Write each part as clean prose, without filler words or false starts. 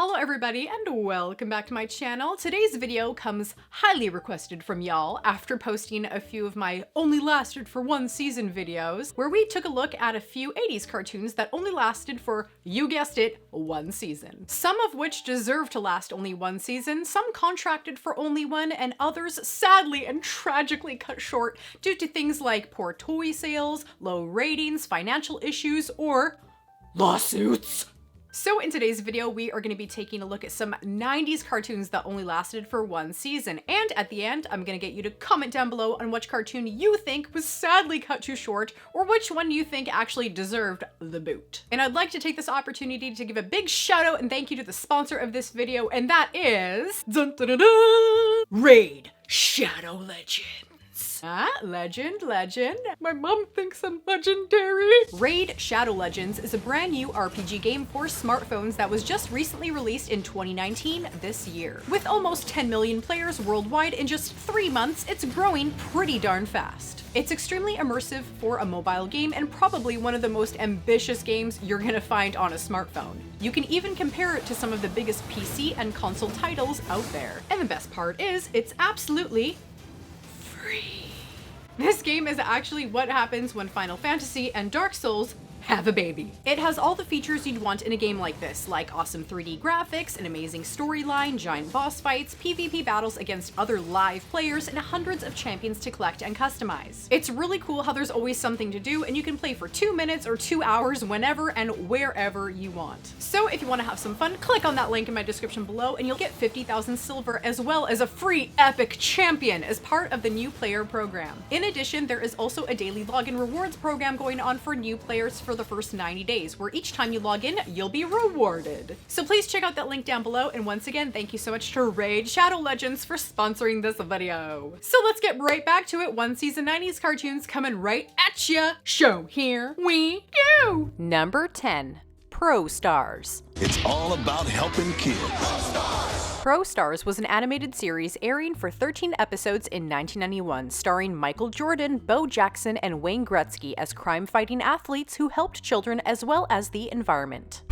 Hello everybody and welcome back to my channel. Today's video comes highly requested from y'all after posting a few of my only lasted for one season videos where we took a look at a few 80s cartoons that only lasted for, you guessed it, one season. Some of which deserve to last only one season, some contracted for only one, and others sadly and tragically cut short due to things like poor toy sales, low ratings, financial issues, or lawsuits. So in today's video, we are going to be taking a look at some 90s cartoons that only lasted for one season. And at the end, I'm going to get you to comment down below on which cartoon you think was sadly cut too short, or which one you think actually deserved the boot. And I'd like to take this opportunity to give a big shout out and thank you to the sponsor of this video, and that is dun, dun, dun, dun, Raid Shadow Legends. Legend. My mom thinks I'm legendary. Raid Shadow Legends is a brand new RPG game for smartphones that was just recently released in 2019 this year. With almost 10 million players worldwide in just 3 months, it's growing pretty darn fast. It's extremely immersive for a mobile game and probably one of the most ambitious games you're gonna find on a smartphone. You can even compare it to some of the biggest PC and console titles out there. And the best part is, it's absolutely free. This game is actually what happens when Final Fantasy and Dark Souls have a baby. It has all the features you'd want in a game like this, like awesome 3D graphics, an amazing storyline, giant boss fights, PvP battles against other live players, and hundreds of champions to collect and customize. It's really cool how there's always something to do, and you can play for 2 minutes or 2 hours whenever and wherever you want. So if you want to have some fun, click on that link in my description below and you'll get 50,000 silver as well as a free epic champion as part of the new player program. In addition, there is also a daily login rewards program going on for new players for the first 90 days, where each time you log in, you'll be rewarded. So please check out that link down below, and once again, thank you so much to Raid Shadow Legends for sponsoring this video. So let's get right back to it. One season 90s cartoons coming right at ya. Show here we go. Number 10, Pro Stars. It's all about helping kids. Pro Stars was an animated series airing for 13 episodes in 1991, starring Michael Jordan, Bo Jackson, and Wayne Gretzky as crime-fighting athletes who helped children as well as the environment.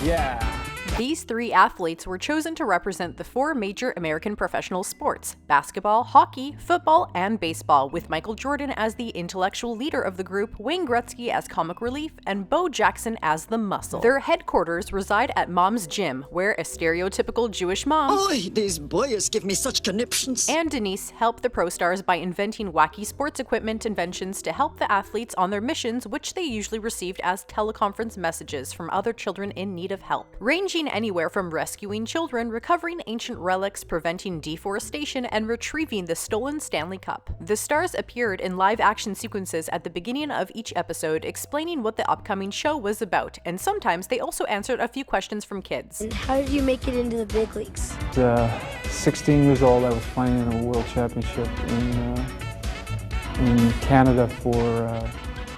Yeah. These 3 athletes were chosen to represent the 4 major American professional sports: basketball, hockey, football, and baseball, with Michael Jordan as the intellectual leader of the group, Wayne Gretzky as comic relief, and Bo Jackson as the muscle. Their headquarters reside at Mom's Gym, where a stereotypical Jewish mom Oy, these boys give me such conniptions. And Denise help the Pro Stars by inventing wacky sports equipment inventions to help the athletes on their missions, which they usually received as teleconference messages from other children in need of help, ranging anywhere from rescuing children, recovering ancient relics, preventing deforestation, and retrieving the stolen Stanley Cup. The stars appeared in live-action sequences at the beginning of each episode, explaining what the upcoming show was about, and sometimes they also answered a few questions from kids. How did you make it into the big leagues? 16 years old, I was playing in a world championship in Canada for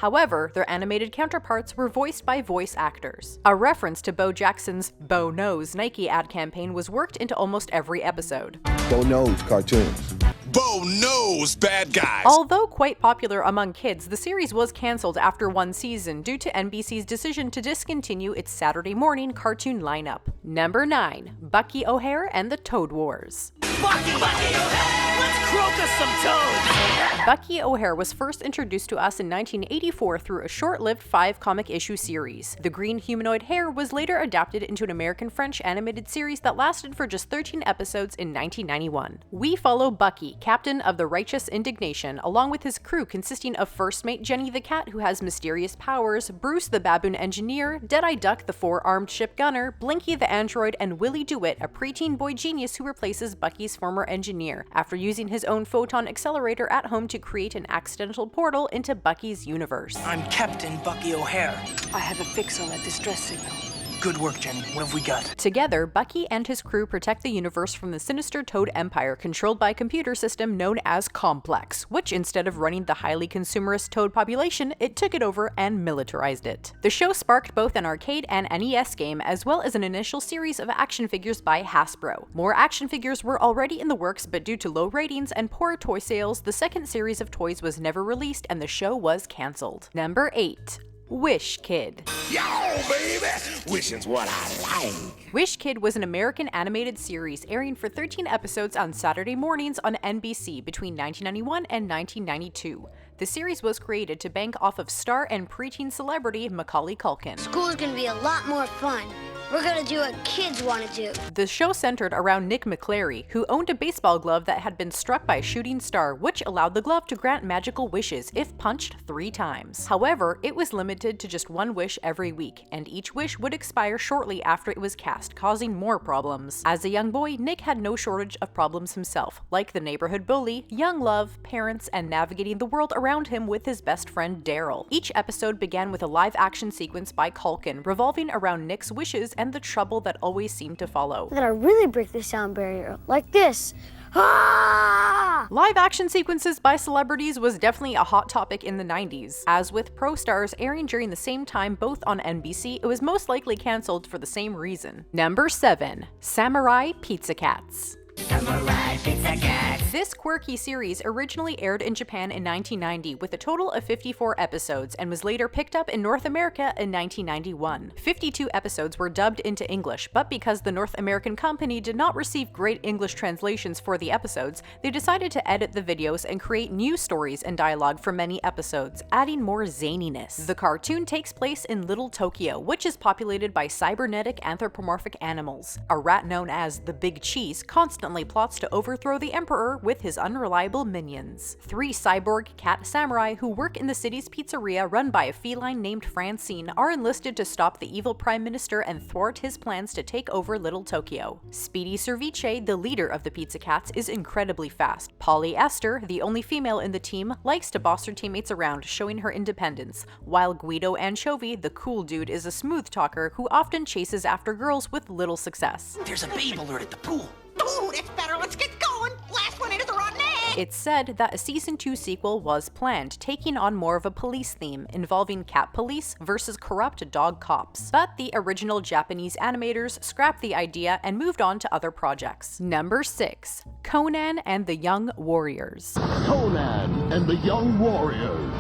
However, their animated counterparts were voiced by voice actors. A reference to Bo Jackson's Bo Knows Nike ad campaign was worked into almost every episode. Bo knows cartoons. Bo knows bad guys. Although quite popular among kids, the series was cancelled after one season due to NBC's decision to discontinue its Saturday morning cartoon lineup. Number 9, Bucky O'Hare and the Toad Wars. Bucky O'Hare! Let's croak us some toads! Bucky O'Hare was first introduced to us in 1984 through a short-lived 5-comic-issue series. The green humanoid hare was later adapted into an American-French animated series that lasted for just 13 episodes in 1991. We follow Bucky, captain of the Righteous Indignation, along with his crew consisting of first mate Jenny the cat, who has mysterious powers, Bruce the baboon engineer, Deadeye Duck the 4-armed ship gunner, Blinky the android, and Willie DeWitt, a preteen boy genius who replaces Bucky's former engineer, after using his own photon accelerator at home to create an accidental portal into Bucky's universe. I'm Captain Bucky O'Hare. I have a fix on that distress signal. Good work, Jenny. What have we got? Together, Bucky and his crew protect the universe from the sinister Toad Empire controlled by a computer system known as Complex, which instead of running the highly consumerist Toad population, it took it over and militarized it. The show sparked both an arcade and NES game, as well as an initial series of action figures by Hasbro. More action figures were already in the works, but due to low ratings and poor toy sales, the second series of toys was never released and the show was cancelled. Number 8. Wish Kid. Yo, baby! Wishing's what I like. Wish Kid was an American animated series airing for 13 episodes on Saturday mornings on NBC between 1991 and 1992. The series was created to bank off of star and preteen celebrity Macaulay Culkin. School's gonna be a lot more fun. We're gonna do what kids want to do. The show centered around Nick McClary, who owned a baseball glove that had been struck by a shooting star, which allowed the glove to grant magical wishes if punched 3 times. However, it was limited to just 1 wish every week, and each wish would expire shortly after it was cast, causing more problems. As a young boy, Nick had no shortage of problems himself, like the neighborhood bully, young love, parents, and navigating the world around him with his best friend Daryl. Each episode began with a live-action sequence by Culkin, revolving around Nick's wishes and the trouble that always seemed to follow. We're gonna really break the sound barrier, like this. Ah! Live-action sequences by celebrities was definitely a hot topic in the 90s. As with Pro Stars airing during the same time both on NBC, it was most likely cancelled for the same reason. Number 7. Samurai Pizza Cats. Samurai Pizza Cats. This quirky series originally aired in Japan in 1990 with a total of 54 episodes and was later picked up in North America in 1991. 52 episodes were dubbed into English, but because the North American company did not receive great English translations for the episodes, they decided to edit the videos and create new stories and dialogue for many episodes, adding more zaniness. The cartoon takes place in Little Tokyo, which is populated by cybernetic anthropomorphic animals. A rat known as the Big Cheese constantly plots to overthrow the emperor with his unreliable minions. 3 cyborg cat samurai who work in the city's pizzeria run by a feline named Francine are enlisted to stop the evil prime minister and thwart his plans to take over Little Tokyo. Speedy Cerviche, the leader of the Pizza Cats, is incredibly fast. Polly Esther, the only female in the team, likes to boss her teammates around, showing her independence, while Guido Anchovy, the cool dude, is a smooth talker who often chases after girls with little success. There's a babe alert at the pool. Ooh, that's better. Let's get going. Last one into the rotten egg. It's said that a season 2 sequel was planned, taking on more of a police theme, involving cat police versus corrupt dog cops. But the original Japanese animators scrapped the idea and moved on to other projects. Number 6. Conan and the Young Warriors. Conan and the Young Warriors.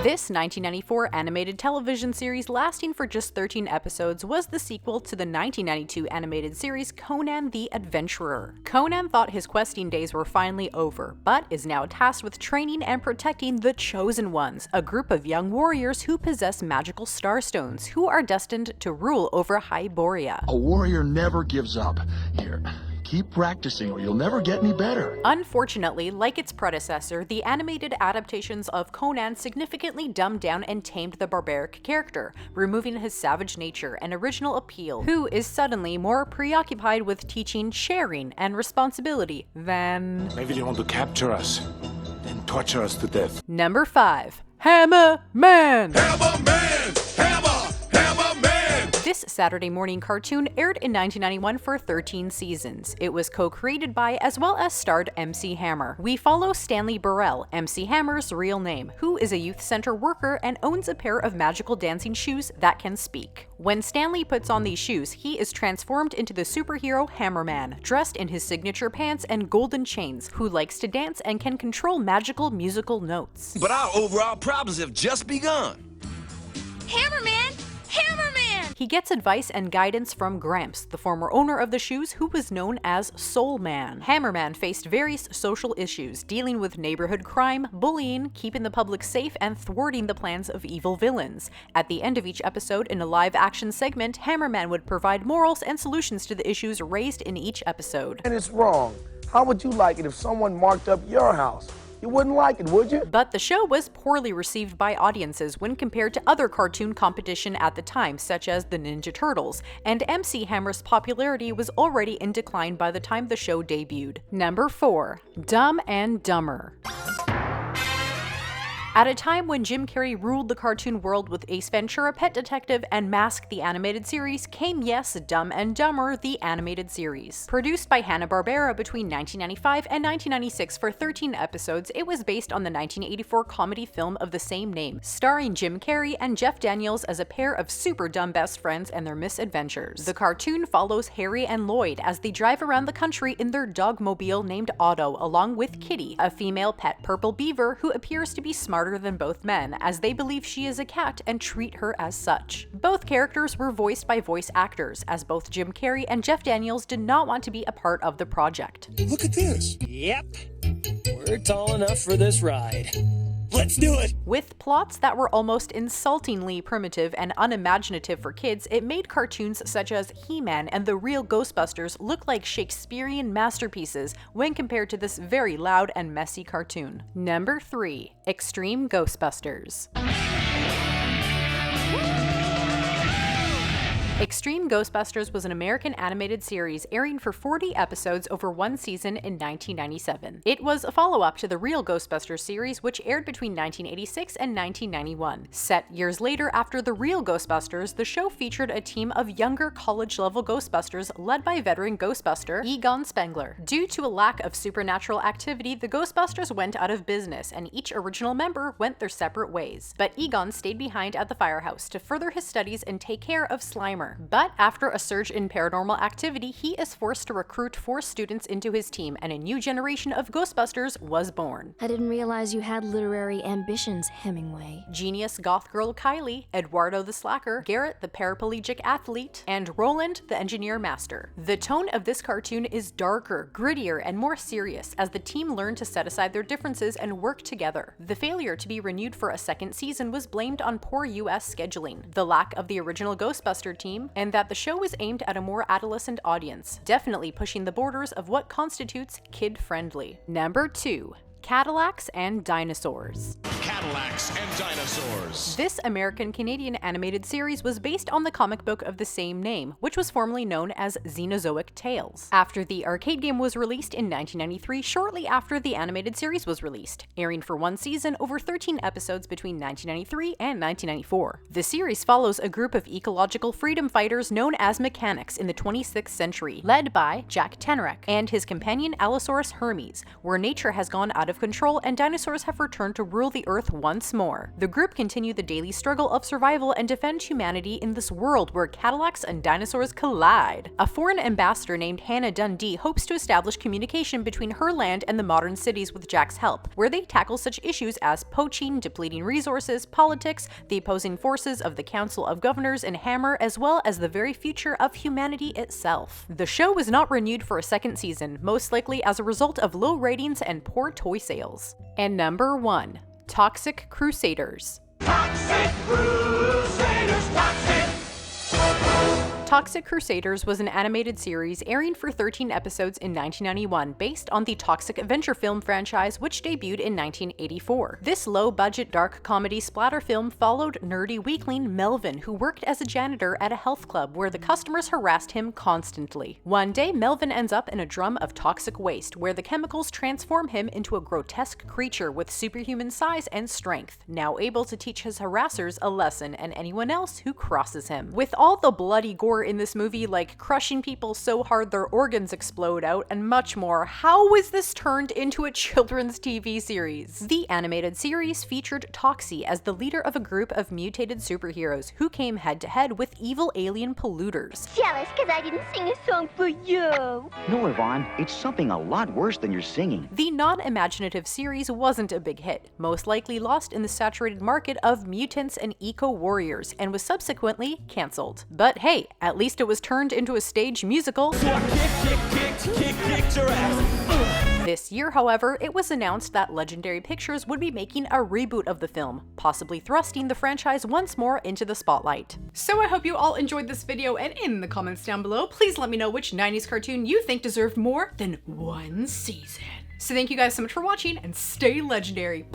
This 1994 animated television series, lasting for just 13 episodes, was the sequel to the 1992 animated series Conan the Adventurer. Conan thought his questing days were finally over, but is now tasked with training and protecting the Chosen Ones, a group of young warriors who possess magical starstones, who are destined to rule over Hyboria. A warrior never gives up. Here, keep practicing or you'll never get any better. Unfortunately, like its predecessor, the animated adaptations of Conan significantly dumbed down and tamed the barbaric character, removing his savage nature and original appeal, who is suddenly more preoccupied with teaching sharing and responsibility than... Maybe they want to capture us, then torture us to death. Number 5. Hammerman! Hammerman! Hammerman! This Saturday morning cartoon aired in 1991 for 13 seasons. It was co-created by as well as starred MC Hammer. We follow Stanley Burrell, MC Hammer's real name, who is a youth center worker and owns a pair of magical dancing shoes that can speak. When Stanley puts on these shoes, he is transformed into the superhero Hammerman, dressed in his signature pants and golden chains, who likes to dance and can control magical musical notes. But our overall problems have just begun. Hammerman! Hammerman! He gets advice and guidance from Gramps, the former owner of the shoes, who was known as Soul Man. Hammerman faced various social issues, dealing with neighborhood crime, bullying, keeping the public safe, and thwarting the plans of evil villains. At the end of each episode, in a live-action segment, Hammerman would provide morals and solutions to the issues raised in each episode. And it's wrong. How would you like it if someone marked up your house? You wouldn't like it, would you? But the show was poorly received by audiences when compared to other cartoon competition at the time, such as the Ninja Turtles, and MC Hammer's popularity was already in decline by the time the show debuted. Number 4. Dumb and Dumber. At a time when Jim Carrey ruled the cartoon world with Ace Ventura, Pet Detective, and Mask the Animated Series, came, yes, Dumb and Dumber, the animated series. Produced by Hanna-Barbera between 1995 and 1996 for 13 episodes, it was based on the 1984 comedy film of the same name, starring Jim Carrey and Jeff Daniels as a pair of super dumb best friends and their misadventures. The cartoon follows Harry and Lloyd as they drive around the country in their dogmobile named Otto, along with Kitty, a female pet purple beaver who appears to be smarter smarter than both men, as they believe she is a cat and treat her as such. Both characters were voiced by voice actors, as both Jim Carrey and Jeff Daniels did not want to be a part of the project. Look at this. Yep. We're tall enough for this ride. Let's do it! With plots that were almost insultingly primitive and unimaginative for kids, it made cartoons such as He-Man and the Real Ghostbusters look like Shakespearean masterpieces when compared to this very loud and messy cartoon. Number 3. Extreme Ghostbusters. Extreme Ghostbusters was an American animated series airing for 40 episodes over one season in 1997. It was a follow-up to the Real Ghostbusters series, which aired between 1986 and 1991. Set years later after the Real Ghostbusters, the show featured a team of younger college-level Ghostbusters led by veteran Ghostbuster Egon Spengler. Due to a lack of supernatural activity, the Ghostbusters went out of business, and each original member went their separate ways. But Egon stayed behind at the firehouse to further his studies and take care of Slimer. But after a surge in paranormal activity, he is forced to recruit 4 students into his team, and a new generation of Ghostbusters was born. I didn't realize you had literary ambitions, Hemingway. Genius goth girl Kylie, Eduardo the slacker, Garrett the paraplegic athlete, and Roland the engineer master. The tone of this cartoon is darker, grittier, and more serious as the team learn to set aside their differences and work together. The failure to be renewed for a second season was blamed on poor US scheduling, the lack of the original Ghostbuster team, and that the show was aimed at a more adolescent audience, definitely pushing the borders of what constitutes kid-friendly. Number 2. Cadillacs and Dinosaurs. Cadillacs and Dinosaurs. This American-Canadian animated series was based on the comic book of the same name, which was formerly known as Xenozoic Tales. After the arcade game was released in 1993, shortly after the animated series was released, airing for one season over 13 episodes between 1993 and 1994. The series follows a group of ecological freedom fighters known as mechanics in the 26th century, led by Jack Tenrec and his companion Allosaurus Hermes, where nature has gone out of control and dinosaurs have returned to rule the earth once more. The group continue the daily struggle of survival and defend humanity in this world where Cadillacs and dinosaurs collide. A foreign ambassador named Hannah Dundee hopes to establish communication between her land and the modern cities with Jack's help, where they tackle such issues as poaching, depleting resources, politics, the opposing forces of the Council of Governors and Hammer, as well as the very future of humanity itself. The show was not renewed for a second season, most likely as a result of low ratings and poor toy sales. And number 1. Toxic Crusaders. Toxic Crusaders, toxic! Toxic Crusaders was an animated series airing for 13 episodes in 1991 based on the Toxic Adventure film franchise, which debuted in 1984. This low-budget dark comedy splatter film followed nerdy weakling Melvin, who worked as a janitor at a health club where the customers harassed him constantly. One day, Melvin ends up in a drum of toxic waste where the chemicals transform him into a grotesque creature with superhuman size and strength, now able to teach his harassers a lesson and anyone else who crosses him. With all the bloody gore in this movie, like crushing people so hard their organs explode out and much more, how was this turned into a children's TV series? The animated series featured Toxie as the leader of a group of mutated superheroes who came head-to-head with evil alien polluters. Jealous because I didn't sing a song for you. No, Yvonne, it's something a lot worse than you're singing. The non-imaginative series wasn't a big hit, most likely lost in the saturated market of mutants and eco-warriors, and was subsequently cancelled. But hey, at least it was turned into a stage musical. So I kicked your ass. This year, however, it was announced that Legendary Pictures would be making a reboot of the film, possibly thrusting the franchise once more into the spotlight. So I hope you all enjoyed this video, and in the comments down below, please let me know which 90s cartoon you think deserved more than one season. So thank you guys so much for watching, and stay legendary.